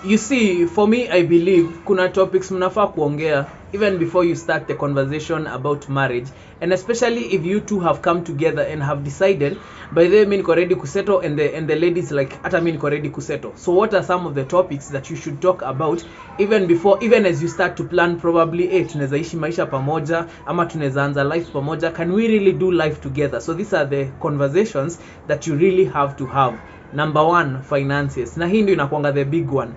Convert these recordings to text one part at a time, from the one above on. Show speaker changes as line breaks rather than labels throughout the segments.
You see, for me, I believe kuna topics mnafaa kuongea even before you start the conversation about marriage, and especially if you two have come together and have decided, by the way, mimi niko ready kusettle, and the ladies like hata mimi niko ready kusettle. So what are some of the topics that you should talk about even as you start to plan, probably tunaweza ishi maisha pamoja ama tunaweza anza life pamoja, can we really do life together? So these are the conversations that you really have to have. Number one, finances. Na hii ndio inakuanga the big one.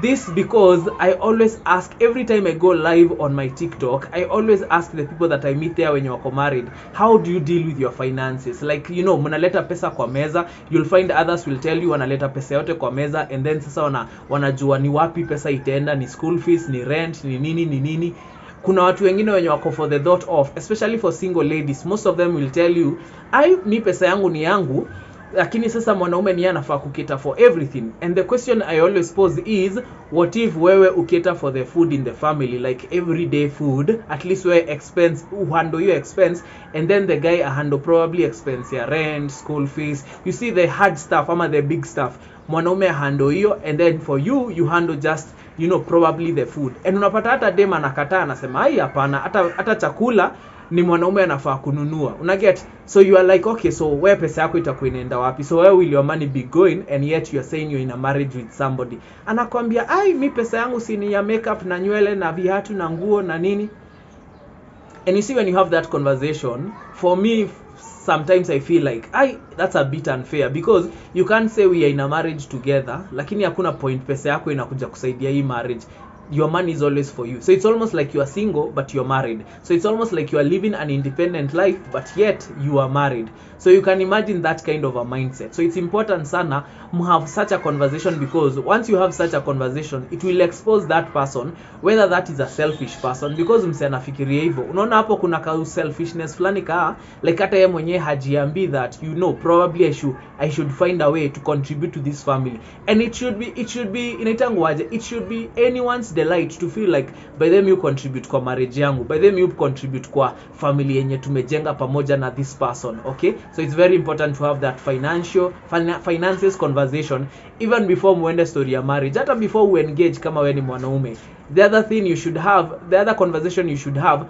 This because I always ask every time I go live on my TikTok, I always ask the people that I meet there when you're married, how do you deal with your finances? Like, you know, mnaleta pesa kwa meza, you'll find others will tell you wanaleta pesa yote kwa meza, and then sasa wanajua ni wapi pesa itaenda, ni school fees, ni rent, ni nini. Kuna watu wengine wenye wako for the thought of, especially for single ladies, most of them will tell you, mi pesa yangu ni yangu, lakini sasa mwanaume ni anafaa kukita for everything. And the question I always pose is, what if wewe ukita for the food in the family, like everyday food, at least wewe expense, handle your expense, and then the guy handle probably expense ya rent, school fees, you see the hard stuff ama the big stuff, mwanaume handle hiyo, and then for you handle just, you know, probably the food. And unapata hata dem anakataa, anasema hai hapana, hata chakula ni mwanaume anafaa kununua. Unaget? So you are like, okay, so where pesa yako itakuwa inaenda wapi? So where will your money be going? And yet you are saying you're in a marriage with somebody. Anakuambia, mi pesa yangu si ni ya makeup na nywele na viatu na nguo na nini. And you see, when you have that conversation, for me, sometimes I feel like, that's a bit unfair, because you can't say we are in a marriage together, lakini hakuna point pesa yako inakuja kusaidia hii marriage. Your money is always for you. So it's almost like you are single but you're married. So it's almost like you are living an independent life but yet you are married. So you can imagine that kind of a mindset. So it's important sana to have such a conversation, because once you have such a conversation, it will expose that person, whether that is a selfish person, because mse anafikiria hivyo. Unaona hapo kuna ka selfishness fulani like hata yeye mwenyewe hajiambi that, you know, probably I should find a way to contribute to this family. And it should be inaitangwaje, it should be anyone's delight to feel like, by them you contribute kwa marriage yangu, by them you contribute kwa family yenye tumejenga pamoja na this person. Okay, so it's very important to have that finances conversation even before muende story ya marriage, hata before we engage kama we ni mwanaume. The other conversation you should have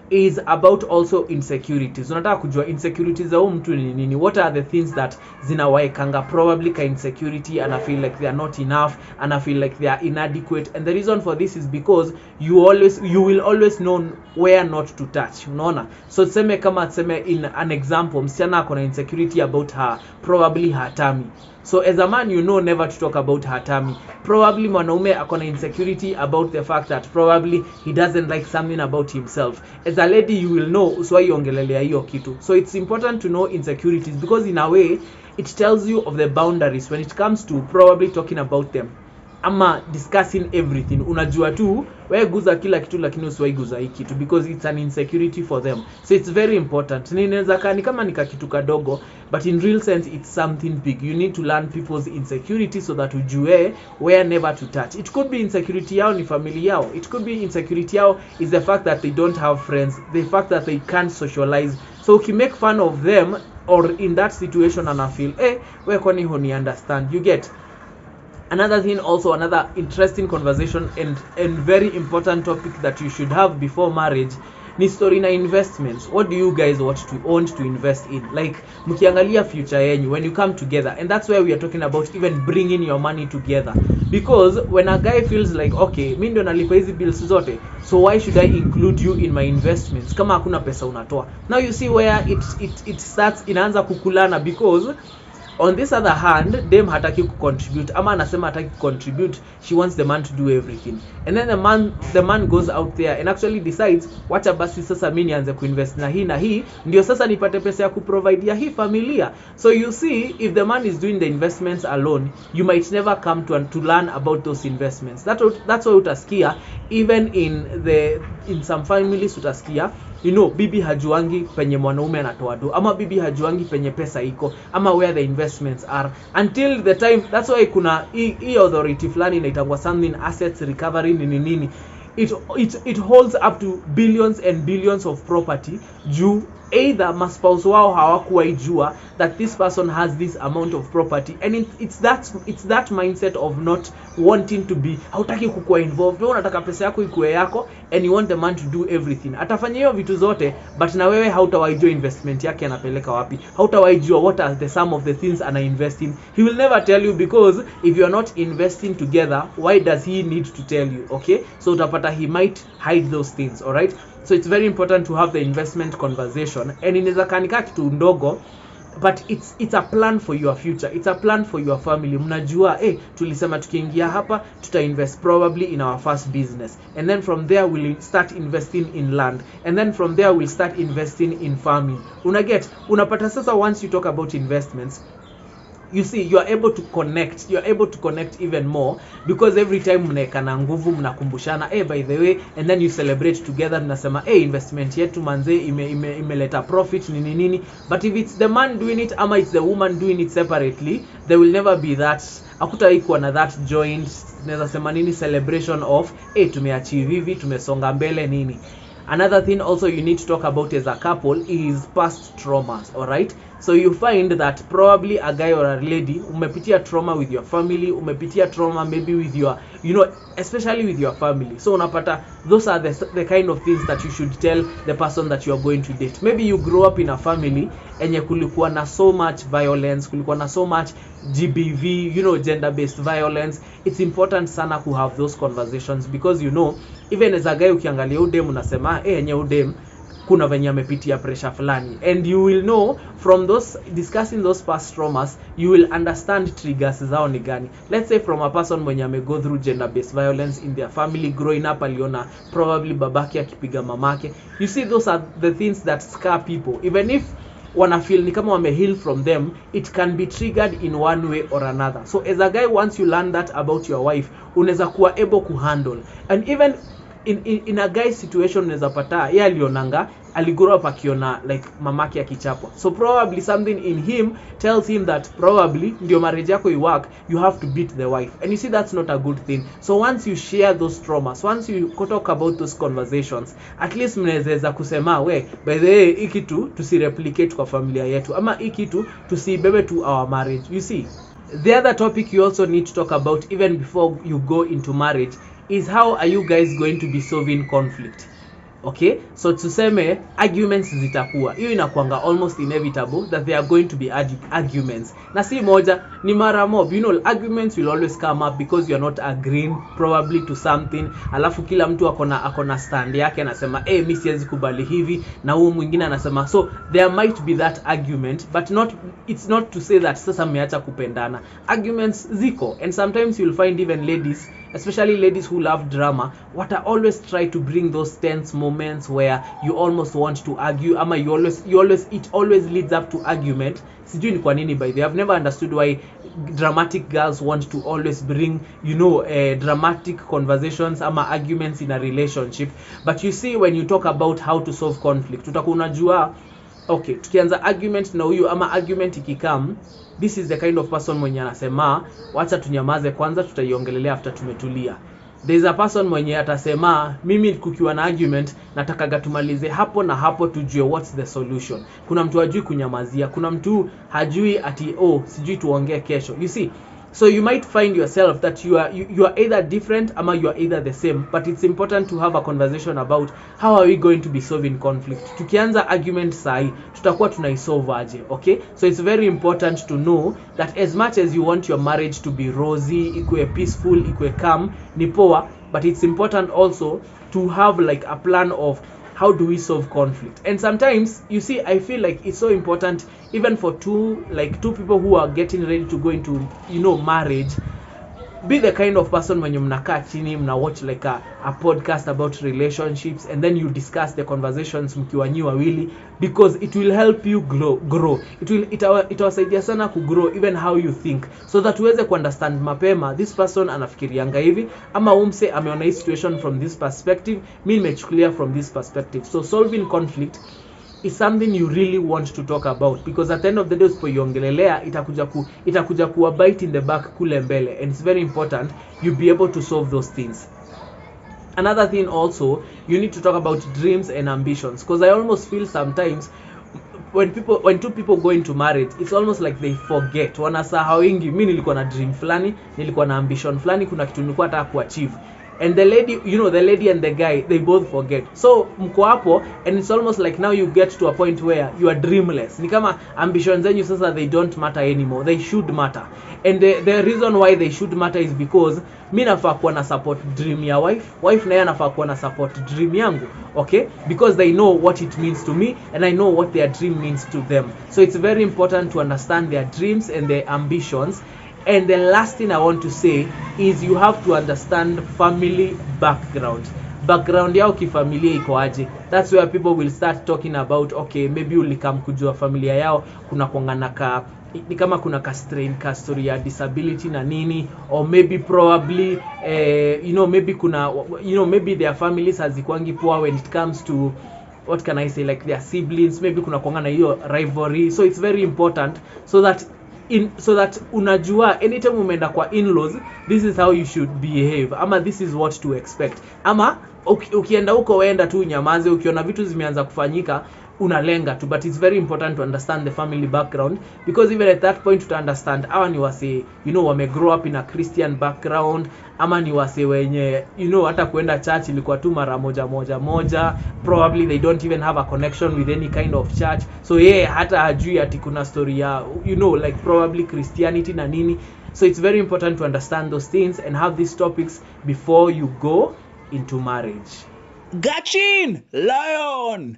is about also insecurities. Unataka kujua insecurities za mtu ni nini? What are the things that zinawaekanga probably ka insecurity, and I feel like they are not enough, and I feel like they are inadequate. And the reason for this is because you will always know where not to touch. Unaona? So tuseme in an example, msichana akona insecurity about probably her tummy. So as a man, you know never to talk about her tummy. Probably mwanaume akona insecurity about the fact that probably he doesn't like something about himself. As a lady, you will know uswai ongelelea hiyo kitu. So it's important to know insecurities, because in a way it tells you of the boundaries when it comes to probably talking about them ama discussing everything. Unajua tu wewe guza kila kitu lakini usiwahi guza hiki kitu, because it's an insecurity for them. So it's very important. Ninaweza kama nika kitu kadogo, but in real sense it's something big. You need to learn people's insecurity so that ujue where never to touch. It could be insecurity yao ni familia yao. It could be insecurity yao is the fact that they don't have friends, the fact that they can't socialize. So you make fun of them or in that situation and I feel, wewe kwani huni understand. You get? Another thing, also another interesting conversation and very important topic that you should have before marriage ni story na investments. What do you guys want to invest in? Like mkiangalia future yenyu when you come together, and that's where we are talking about even bringing your money together. Because when a guy feels like, okay, mimi ndo nalipa hizi bills zote, so why should I include you in my investments kama hakuna pesa unatoa? Now you see where it starts, inaanza kukulana, because on this other hand, dem hataki contribute, ama anasema hataki contribute, she wants the man to do everything. And then the man goes out there and actually decides, wacha basi sasa mimi nianze kuinvest na hii ndio sasa nipate pesa ya kuprovide ya hii familia. So you see, if the man is doing the investments alone, you might never come to learn about those investments. That's why utasikia even in some families utasikia, you know, bibi hajuangi penye mwanaume anatoa do, ama bibi hajuangi penye pesa iko, ama where the investments are, until the time. That's why kuna hii authority fulani inaitangwa something assets recovery nini. it holds up to billions and billions of property. Juu either maspouse wao hawakuwaijua that this person has this amount of property, and it's that mindset of not wanting to be, hautaki kukuwa involved, wewe unataka pesa yako ikuwe yako and you want the man to do everything. Atafanya hiyo vitu zote, but na wewe hautawaijua investment yake anapeleka wapi, hautawaijua what are the sum of the things ana invest in. He will never tell you, because if you are not investing together, why does he need to tell you? Okay, so utapata he might hide those things. All right, so it's very important to have the investment conversation, and inaweza kanika kitu ndogo, but it's a plan for your future, it's a plan for your family. Mnajua tulisema tukiingia hapa tuta invest probably in our first business, and then from there we'll start investing in land, and then from there we'll start investing in farming. Unapata sasa, once you talk about investments, you see you are able to connect even more, because every time mnaekana nguvu, mnakumbushana by the way, and then you celebrate together, mnasema investment yetu manze imeleta profit nini. But if it's the man doing it ama it's the woman doing it separately, there will never be that, hakutaikuwa na that joint, naweza sema nini, celebration of tumeachieve hivi, tumesonga mbele nini. Another thing also you need to talk about as a couple is past traumas. All right, so you find that probably a guy or a lady umepitia trauma with your family, umepitia trauma maybe with your, especially with your family. So unapata those are the kind of things that you should tell the person that you are going to date. Maybe you grow up in a family enye kulikuwa na so much violence, kulikuwa na so much GBV, gender based violence. It's important sana to have those conversations, because even as a guy ukiangalia udem unasema enye udem kuna venye amepitia pressure fulani, and you will know from those discussing those past traumas, you will understand triggers zao ni gani. Let's say from a person mwenye go through gender based violence in their family, growing up aliona probably babake akipiga mamake. You see, those are the things that scar people. Even if wana feel ni kama wame heal from them, it can be triggered in one way or another. So as a guy, once you learn that about your wife, unaweza kuwa able to handle. And even in a guy situation, unaweza pata yeye alionanga, aligrow up akiona like mamake akichapwa, so probably something in him tells him that probably ndio marriage yako work, you have to beat the wife, and you see that's not a good thing. So once you share those traumas, once you talk about those conversations, at least mnaweza kusema by the way hiki kitu tusireplicate kwa familia yetu, ama hiki kitu tusibebe to our marriage. You see, the other topic you also need to talk about even before you go into marriage is how are you guys going to be solving conflict. Okay, so tuseme arguments zitakuwa, hiyo inakuanga almost inevitable that there are going to be arguments, na si moja ni mara mob. Arguments will always come up because you are not agreeing probably to something, alafu kila mtu akona stand yake, anasema mimi siwezi kubali hivi, na huyu mwingine anasema, so there might be that argument, but it's not to say that sasa mmeacha kupendana. Arguments ziko, and sometimes you'll find even ladies, especially ladies who love drama, what I always try to bring those tense moments where you almost want to argue, ama it always leads up to argument. Sijui ni kwa nini, by the way, I've never understood why dramatic girls want to always bring dramatic conversations ama arguments in a relationship. But you see, when you talk about how to solve conflict, utakuwa unajua okay, tukianza argument na huyu ama argument ikikam, this is the kind of person mwenye anasema wacha tunyamaze kwanza, tutaiongelelea after tumetulia. There is a person mwenye atasema mimi kukiwa na argument nataka tumalize hapo na hapo, tujue what's the solution. Kuna mtu hajui kunyamazia, kuna mtu hajui ati sijui tuongee kesho. You see, so you might find yourself that you are either different ama you are either the same, but it's important to have a conversation about how are we going to be solving conflict. Tukianza argument sahi tutakuwa tunaisolve aje. Okay, so it's very important to know that as much as you want your marriage to be rosy, ikuwe peaceful, ikuwe calm, ni poa, but it's important also to have like a plan of how do we solve conflict. And sometimes, you see, I feel like it's so important even for two people who are getting ready to go into marriage. Be the kind of person when you mnakaa chini, mna watch like a podcast about relationships, and then you discuss the conversations mkiwa nyi wawili, because it will help you grow. Itawasaidia sana ku grow even how you think, so that uweze ku understand mapema this person anafikirianga hivi, ama umse ameona hii situation from this perspective, mimi nimechukulia from this perspective. So solving conflict is something you really want to talk about, because at the end of the day usipoiongelelea itakuja kuwa bite in the back kule mbele, and it's very important you be able to solve those things. another thing also, you need to talk about dreams and ambitions, because I almost feel sometimes when two people go into marriage, it's almost like they forget, wanasahauingi mimi nilikuwa na dream fulani, nilikuwa na ambition fulani, kuna kitu nilikuwa nataka kuachieve, and the lady, the lady and the guy, they both forget. So mko hapo, and it's almost like now you get to a point where you are dreamless. Ni kama ambitions zenyu sasa they don't matter anymore, they should matter. And the reason why they should matter is because mimi nafaa kuwa na support dream ya wife naye anafaa kuwa na support dream yangu, okay, because they know what it means to me and I know what their dream means to them. So it's very important to understand their dreams and their ambitions. And the last thing I want to say is you have to understand family background yao kifamilia iko aje. That's where people will start talking about, okay, maybe ulikam kujua familia yao kuna kuangana ni kama kuna strain story ya disability na nini, or maybe probably maybe kuna maybe their families hazikwangi poa when it comes to, what can I say, like their siblings, maybe kuna kuangana hiyo rivalry. So it's very important so that unajua anytime umeenda kwa in-laws, this is how you should behave, ama this is what to expect. Ama ukienda huko wenda tu nyamaze, ukiona vitu zimeanza kufanyika unalenga tu. But it's very important to understand the family background, because even at that point to understand hawa ni wase wame grow up in a Christian background, ama ni wase wenye hata kuenda church ilikuwa tu mara moja, probably they don't even have a connection with any kind of church, so hata hajui ati kuna story ya like probably Christianity na nini. So it's very important to understand those things and have these topics before you go into marriage.
Gachin Lion.